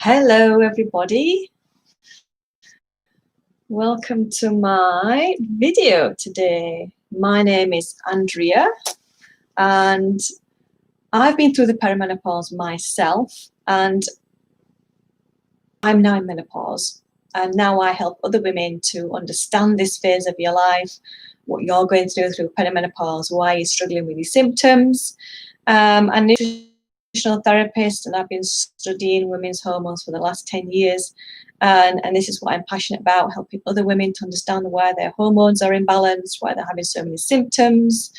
Hello, everybody. Welcome to my video today. My name is Andrea, and I've been through the perimenopause myself, and I'm now in menopause. And now I help other women to understand this phase of your life, what you're going through perimenopause, why you're struggling with these symptoms. I'm a nutritional therapist, and I've been studying women's hormones for the last 10 years. And this is what I'm passionate about, helping other women to understand why their hormones are imbalanced, why they're having so many symptoms.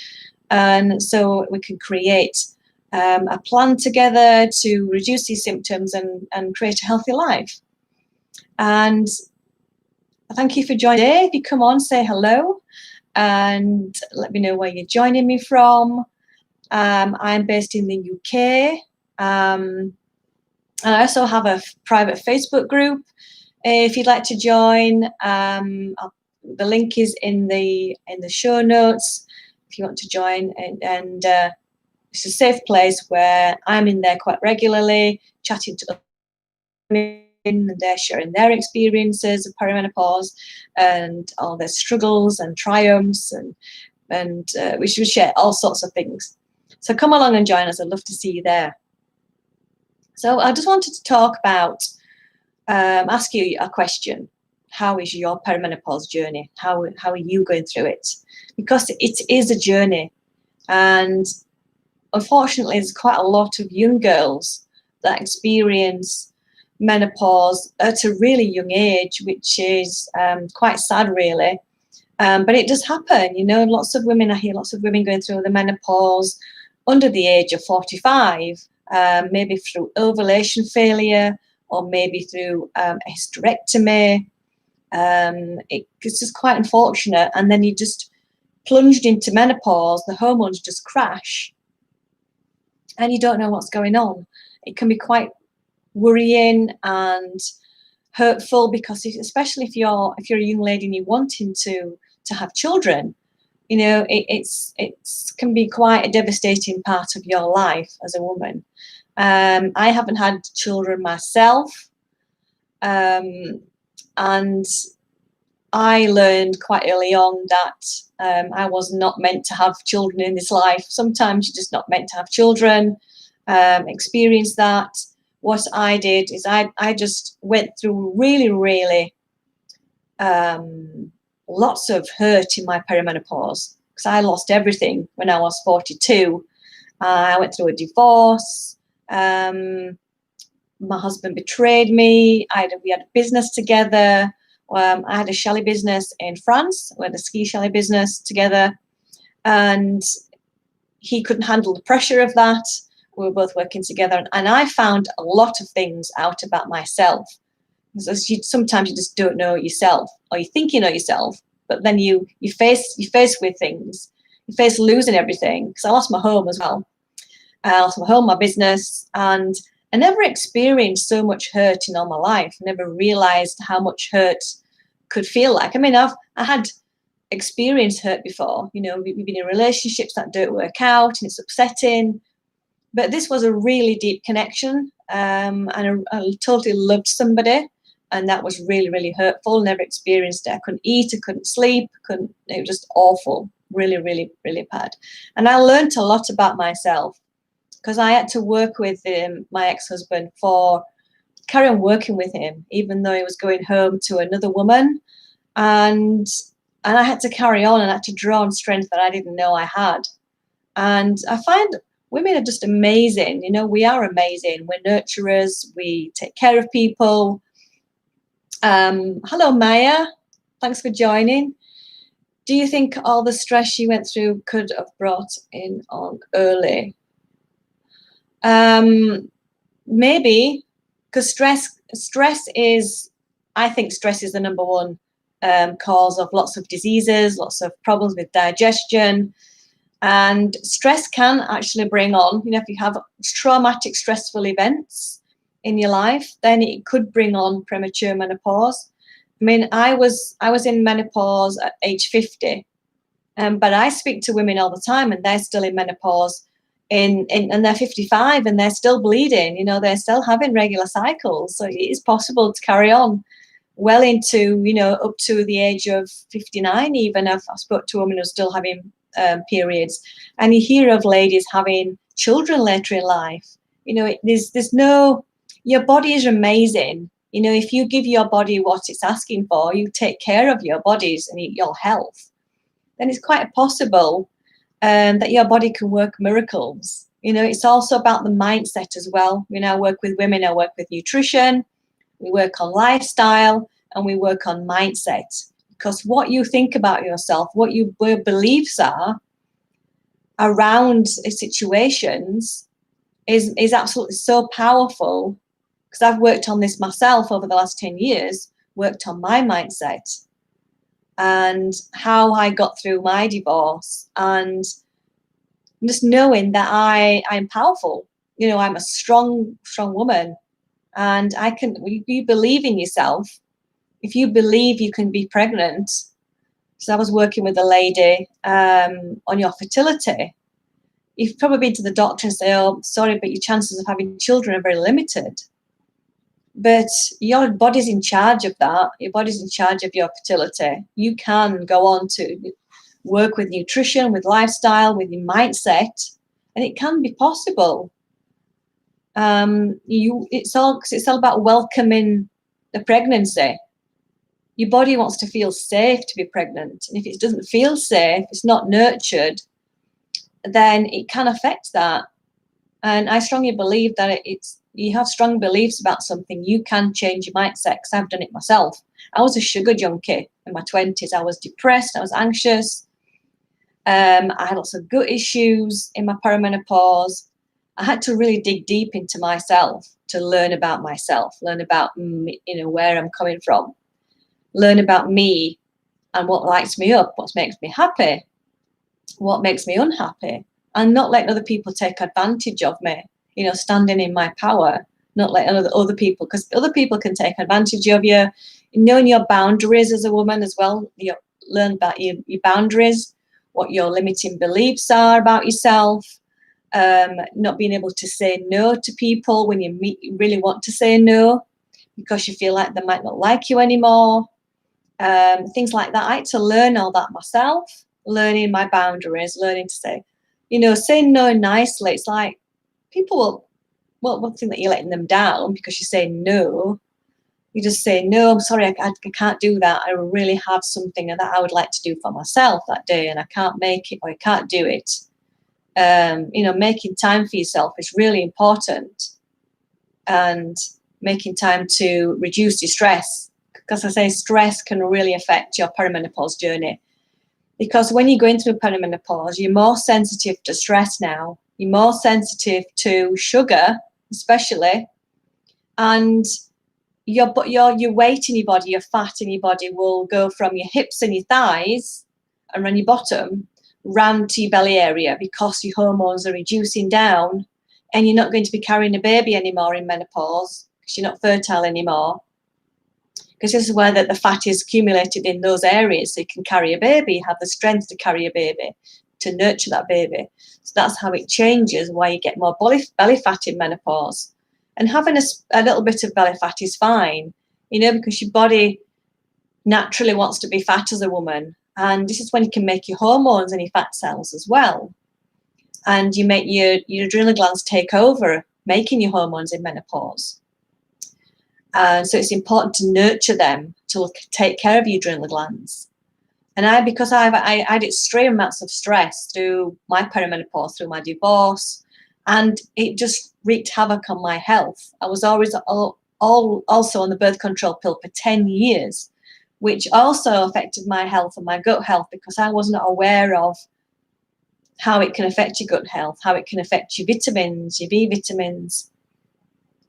And so we can create a plan together to reduce these symptoms and create a healthy life. And thank you for joining today. If you come on, say hello and let me know where you're joining me from. I'm based in the UK. And I also have a private Facebook group. If you'd like to join, the link is in the show notes. If you want to join, and it's a safe place where I'm in there quite regularly, chatting to women, and they're sharing their experiences of perimenopause and all their struggles and triumphs, and we should share all sorts of things. So come along and join us. I'd love to see you there. So I just wanted to talk about, ask you a question. How is your perimenopause journey? How are you going through it? Because it is a journey, and unfortunately there's quite a lot of young girls that experience menopause at a really young age, which is quite sad, really. But it does happen, you know. I hear lots of women going through the menopause under the age of 45, maybe through ovulation failure, or maybe through a hysterectomy. It's just quite unfortunate. And then you just plunged into menopause, the hormones just crash, and you don't know what's going on. It can be quite worrying and hurtful, because especially if you're a young lady and you're wanting to have children, you know, it can be quite a devastating part of your life as a woman. I haven't had children myself, and I learned quite early on that I was not meant to have children in this life. Sometimes you're just not meant to have children. Experience that. What I did is I just went through really lots of hurt in my perimenopause, because I lost everything when I was 42. I went through a divorce. My husband betrayed me. We had a business together. I had a chalet business in France. We had a ski chalet business together, and he couldn't handle the pressure of that. We were both working together, and I found a lot of things out about myself. Because sometimes you just don't know yourself, or you think you know yourself, but then you face with things. You face losing everything, because I lost my home as well. I lost my home, my business, and I never experienced so much hurt in all my life. I never realized how much hurt could feel like. I mean, I had experienced hurt before. You know, we've been in relationships that don't work out, and it's upsetting. But this was a really deep connection, and I totally loved somebody, and that was really hurtful. Never experienced it. I couldn't eat, I couldn't sleep, it was just awful, really bad. And I learned a lot about myself, because I had to work with my ex-husband carry on working with him, even though he was going home to another woman, and I had to carry on, and I had to draw on strength that I didn't know I had. And I find women are just amazing. You know, we are amazing. We're nurturers. We take care of people. Hello, Maya. Thanks for joining. Do you think all the stress you went through could have brought in on early? Maybe, because I think stress is the number one cause of lots of diseases, lots of problems with digestion. And stress can actually bring on, you know, if you have traumatic, stressful events in your life, then it could bring on premature menopause. I mean, I was in menopause at age 50, but I speak to women all the time, and they're still in menopause and they're 55 and they're still bleeding, you know, they're still having regular cycles. So it is possible to carry on well into, you know, up to the age of 59 even. I've spoke to women who are still having periods, and you hear of ladies having children later in life. You know, there's no, your body is amazing. You know, if you give your body what it's asking for, you take care of your bodies and your health, then it's quite possible that your body can work miracles. You know, it's also about the mindset as well. You know, I work with women, I work with nutrition, we work on lifestyle, and we work on mindset. Because what you think about yourself, what your beliefs are around situations is absolutely so powerful. Because I've worked on this myself over the last 10 years, worked on my mindset and how I got through my divorce, and just knowing that I'm powerful. You know, I'm a strong woman, and I can. You believe in yourself. If you believe you can be pregnant, so I was working with a lady on your fertility. You've probably been to the doctor and say, "Oh, sorry, but your chances of having children are very limited." But your body's in charge of that. Your body's in charge of your fertility. You can go on to work with nutrition, with lifestyle, with your mindset, and it can be possible. It's all about welcoming the pregnancy. Your body wants to feel safe to be pregnant, and if it doesn't feel safe, it's not nurtured, then it can affect that. And I strongly believe that you have strong beliefs about something, you can change your mindset, because I've done it myself. I was a sugar junkie in my 20s. I was depressed, I was anxious. I had lots of gut issues in my perimenopause. I had to really dig deep into myself to learn about myself, learn about, you know, where I'm coming from, learn about me and what lights me up, what makes me happy, what makes me unhappy, and not letting other people take advantage of me, you know, standing in my power, not letting other people, because other people can take advantage of you. Knowing your boundaries as a woman as well, you learn about your boundaries, what your limiting beliefs are about yourself, not being able to say no to people when you really want to say no because you feel like they might not like you anymore, things like that. I had to learn all that myself, learning my boundaries, learning to say, you know, saying no nicely. It's like people will think that you're letting them down because you say no. You just say, no, I'm sorry, I can't do that. I really have something that I would like to do for myself that day, and I can't make it, or I can't do it. You know, making time for yourself is really important, and making time to reduce your stress, because I say stress can really affect your perimenopause journey. Because when you're going through perimenopause, you're more sensitive to stress now. You're more sensitive to sugar, especially, and your weight in your body, your fat in your body will go from your hips and your thighs and around your bottom round to your belly area, because your hormones are reducing down, and you're not going to be carrying a baby anymore in menopause because you're not fertile anymore. Because this is where the fat is accumulated in those areas, so you can carry a baby, have the strength to carry a baby, to nurture that baby. So that's how it changes, why you get more belly fat in menopause. And having a little bit of belly fat is fine, you know, because your body naturally wants to be fat as a woman. And this is when you can make your hormones and your fat cells as well. And you make your adrenal glands take over, making your hormones in menopause. So it's important to nurture them, to take care of your adrenal glands. And because I had extreme amounts of stress through my perimenopause, through my divorce, and it just wreaked havoc on my health. I was always also on the birth control pill for 10 years, which also affected my health and my gut health, because I wasn't aware of how it can affect your gut health, how it can affect your vitamins, your B vitamins,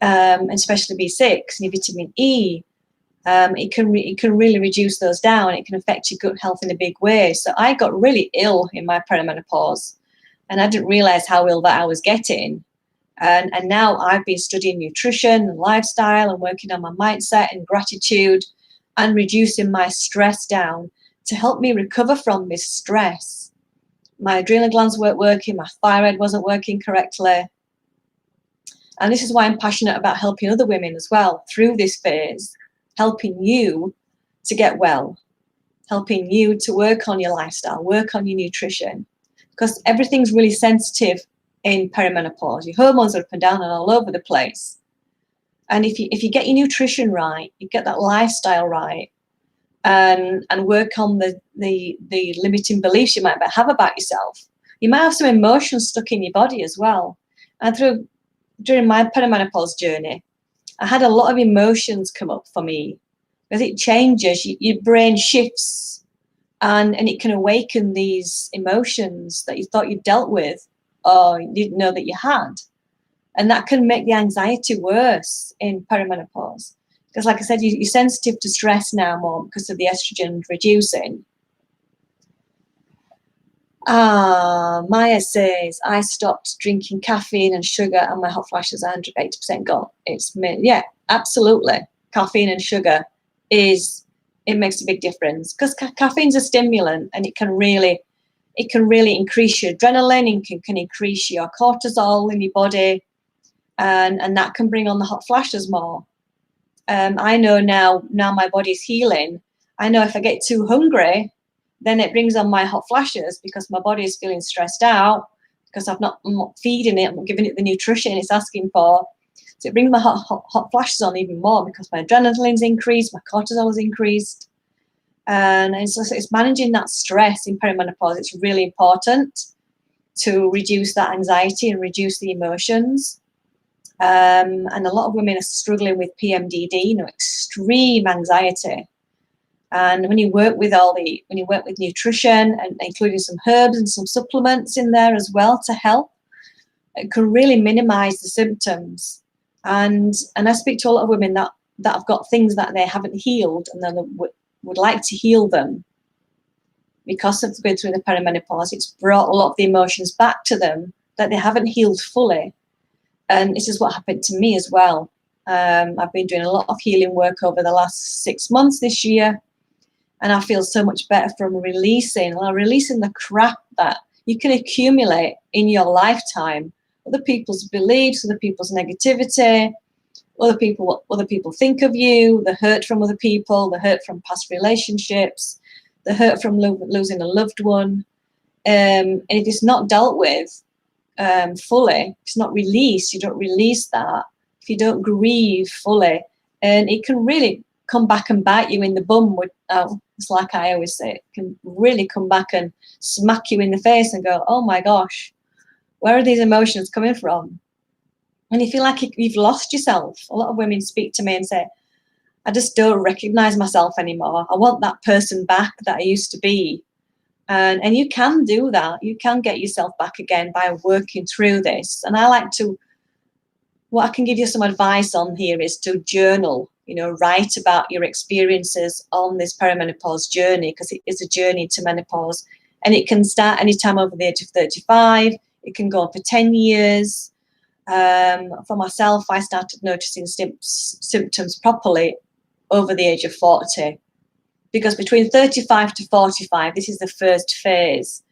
and especially B6 and your vitamin E. It can really reduce those down. It can affect your gut health in a big way. So I got really ill in my perimenopause, and I didn't realize how ill that I was getting. And now I've been studying nutrition and lifestyle and working on my mindset and gratitude and reducing my stress down to help me recover from this stress. my adrenal glands weren't working, my thyroid wasn't working correctly. And this is why I'm passionate about helping other women as well through this phase, helping you to get well, helping you to work on your lifestyle, work on your nutrition, because everything's really sensitive in perimenopause. Your hormones are up and down and all over the place. And if you get your nutrition right, you get that lifestyle right, and work on the limiting beliefs you might have about yourself. You might have some emotions stuck in your body as well. And during my perimenopause journey, I had a lot of emotions come up for me because it changes, your brain shifts, and it can awaken these emotions that you thought you dealt with or you didn't know that you had. And that can make the anxiety worse in perimenopause. Because like I said, you're sensitive to stress now more because of the estrogen reducing. Maya says, I stopped drinking caffeine and sugar and my hot flashes are 180% gone. Yeah, absolutely. Caffeine and sugar it makes a big difference because caffeine's a stimulant, and it can really increase your adrenaline, and can increase your cortisol in your body, and that can bring on the hot flashes more. I know now my body's healing. I know if I get too hungry, then it brings on my hot flashes because my body is feeling stressed out because I'm not feeding it, I'm not giving it the nutrition it's asking for. So it brings my hot flashes on even more because my adrenaline's increased, my cortisol is increased. And it's managing that stress in perimenopause. It's really important to reduce that anxiety and reduce the emotions. And a lot of women are struggling with PMDD, extreme anxiety. And when you work with nutrition and including some herbs and some supplements in there as well to help, it can really minimize the symptoms. And I speak to a lot of women that have got things that they haven't healed, and then they would like to heal them because of going through the perimenopause. It's brought a lot of the emotions back to them that they haven't healed fully. And this is what happened to me as well. I've been doing a lot of healing work over the last 6 months this year, and I feel so much better from releasing the crap that you can accumulate in your lifetime. Other people's beliefs, other people's negativity, what other people think of you, the hurt from other people, the hurt from past relationships, the hurt from losing a loved one. And if it's not dealt with fully, it's not released, you don't release that, if you don't grieve fully, and it can really come back and bite you in the bum. It's like I always say, it can really come back and smack you in the face and go, oh my gosh, where are these emotions coming from? And you feel like you've lost yourself. A lot of women speak to me and say, I just don't recognize myself anymore. I want that person back that I used to be. And you can do that. You can get yourself back again by working through this. And what I can give you some advice on here is to journal, write about your experiences on this perimenopause journey, because it is a journey to menopause. And it can start anytime over the age of 35. It can go on for 10 years. For myself, I started noticing symptoms properly over the age of 40. Because between 35 to 45, this is the first phase.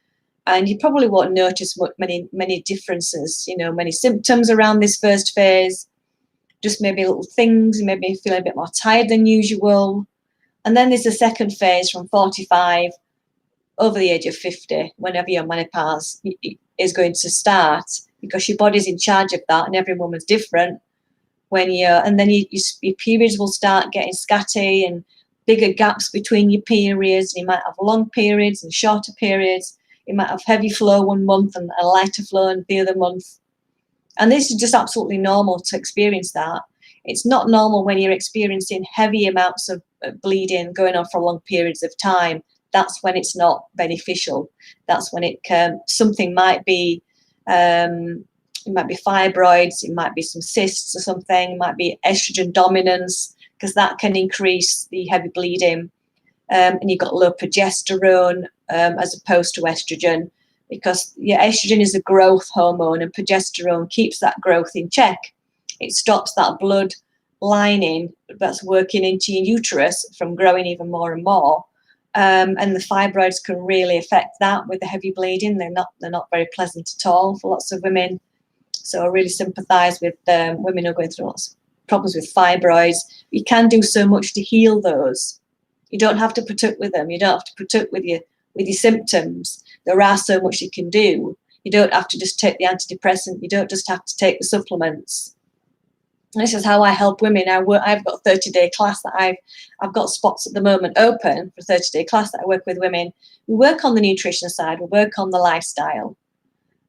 And you probably won't notice many differences, many symptoms around this first phase. Just maybe little things, maybe feeling a bit more tired than usual. And then there's the second phase from 45 over the age of 50, whenever your menopause is going to start, because your body's in charge of that, and every woman's different. And then your periods will start getting scatty and bigger gaps between your periods. You might have long periods and shorter periods. You might have heavy flow one month and a lighter flow in the other month. And this is just absolutely normal to experience that. It's not normal when you're experiencing heavy amounts of bleeding going on for long periods of time. That's when it's not beneficial. That's when something might be, it might be fibroids, it might be some cysts or something, it might be estrogen dominance, because that can increase the heavy bleeding. And you've got low progesterone as opposed to estrogen, because estrogen is a growth hormone and progesterone keeps that growth in check. It stops that blood lining that's working into your uterus from growing even more and more. And the fibroids can really affect that with the heavy bleeding. They're not very pleasant at all for lots of women. So I really sympathise with women who are going through lots of problems with fibroids. You can do so much to heal those. You don't have to put up with them. You don't have to put up with your symptoms. There are so much you can do. You don't have to just take the antidepressant. You don't just have to take the supplements. And this is how I help women. I've got a 30-day class that I've got spots at the moment open for a 30-day class that I work with women. We work on the nutrition side. We work on the lifestyle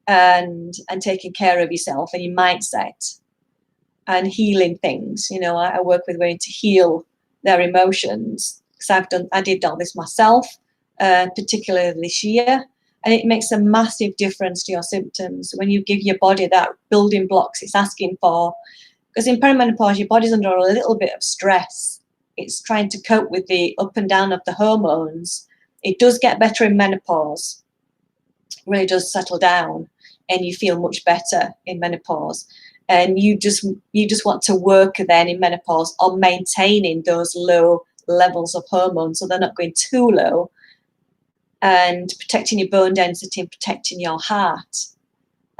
and taking care of yourself and your mindset and healing things. You know, I work with women to heal their emotions, because I did all this myself, particularly this year, and it makes a massive difference to your symptoms when you give your body that building blocks it's asking for. Because in perimenopause, your body's under a little bit of stress. It's trying to cope with the up and down of the hormones. It does get better in menopause. It really does settle down, and you feel much better in menopause. And you just want to work then in menopause on maintaining those low levels of hormones so they're not going too low, and protecting your bone density and protecting your heart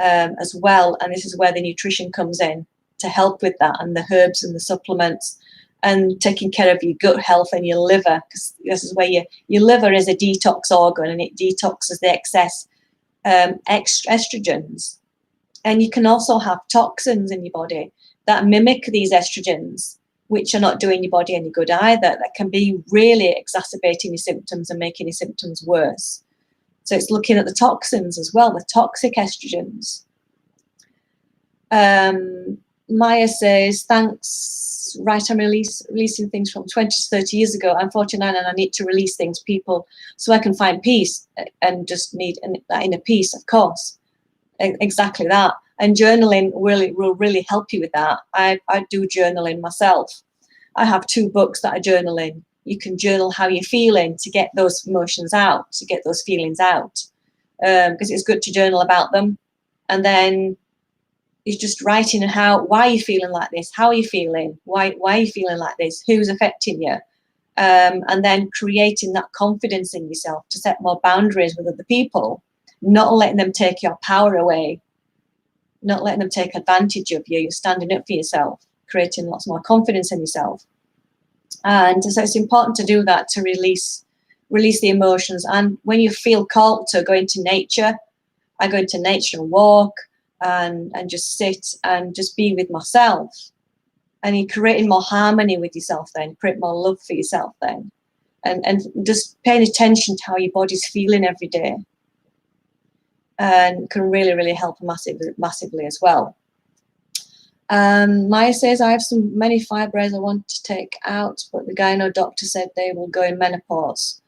as well. And this is where the nutrition comes in to help with that, and the herbs and the supplements, and taking care of your gut health and your liver, because this is where your liver is a detox organ, and it detoxes the excess estrogens. And you can also have toxins in your body that mimic these estrogens, which are not doing your body any good either, that can be really exacerbating your symptoms and making your symptoms worse. So it's looking at the toxins as well, the toxic estrogens. Maya says, thanks, right, I'm releasing things from 20 to 30 years ago. I'm 49 and I need to release things, people, so I can find peace, and just need that inner peace, of course. Exactly that. And journaling will really help you with that. I do journaling myself. I have 2 books that I journal in. You can journal how you're feeling to get those emotions out, to get those feelings out, because it's good to journal about them. And then it's just writing why are you feeling like this? How are you feeling? Why are you feeling like this? Who's affecting you? And then creating that confidence in yourself to set more boundaries with other people, not letting them take your power away, not letting them take advantage of you. You're standing up for yourself, creating lots more confidence in yourself. And so it's important to do that, to release the emotions. And when you feel called to go into nature, I go into nature and walk and just sit and just be with myself. And you're creating more harmony with yourself then, create more love for yourself then. And just paying attention to how your body's feeling every day. And can really, really help massively as well. Maya says, I have many fibroids I want to take out, but the gyno doctor said they will go in menopause.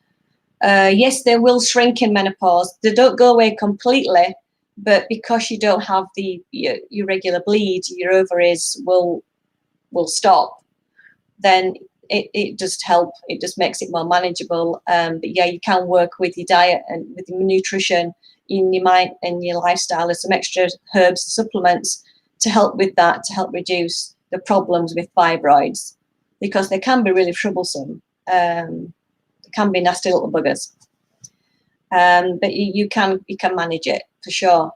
Yes, they will shrink in menopause. They don't go away completely, but because you don't have your regular bleed, your ovaries will stop. Then it just helps. It just makes it more manageable. But yeah, you can work with your diet and with your nutrition in your mind and your lifestyle. There's some extra herbs and supplements to help with that, to help reduce the problems with fibroids, because they can be really troublesome. They can be nasty little buggers. But you can manage it for sure.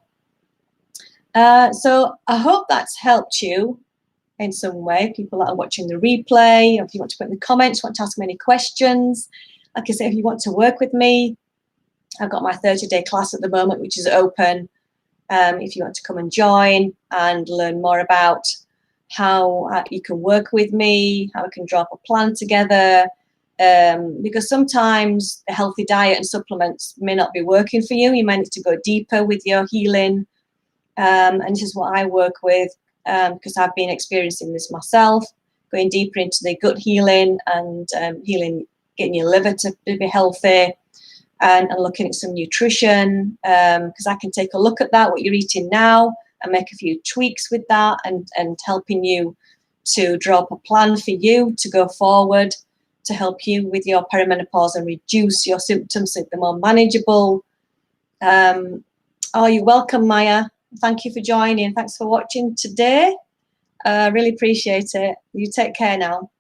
So I hope that's helped you in some way, people that are watching the replay, or if you want to put in the comments, want to ask me any questions. Like I say, if you want to work with me, I've got my 30-day class at the moment, which is open. If you want to come and join and learn more about how you can work with me, how we can draw up a plan together, because sometimes a healthy diet and supplements may not be working for you. You might need to go deeper with your healing. And this is what I work with, because I've been experiencing this myself, going deeper into the gut healing and healing, getting your liver to be healthy, and looking at some nutrition, because I can take a look at that, what you're eating now, and make a few tweaks with that, and helping you to draw up a plan for you to go forward to help you with your perimenopause and reduce your symptoms so they're more manageable. Oh, you're welcome, Maya. Thank you for joining. Thanks for watching today. Really appreciate it. You take care now.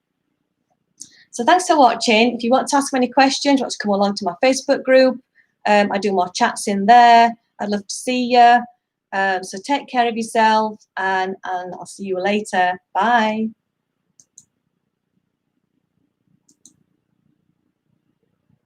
So thanks for watching. If you want to ask me any questions, want to come along to my Facebook group, I do more chats in there. I'd love to see you. So take care of yourself, and I'll see you later. Bye.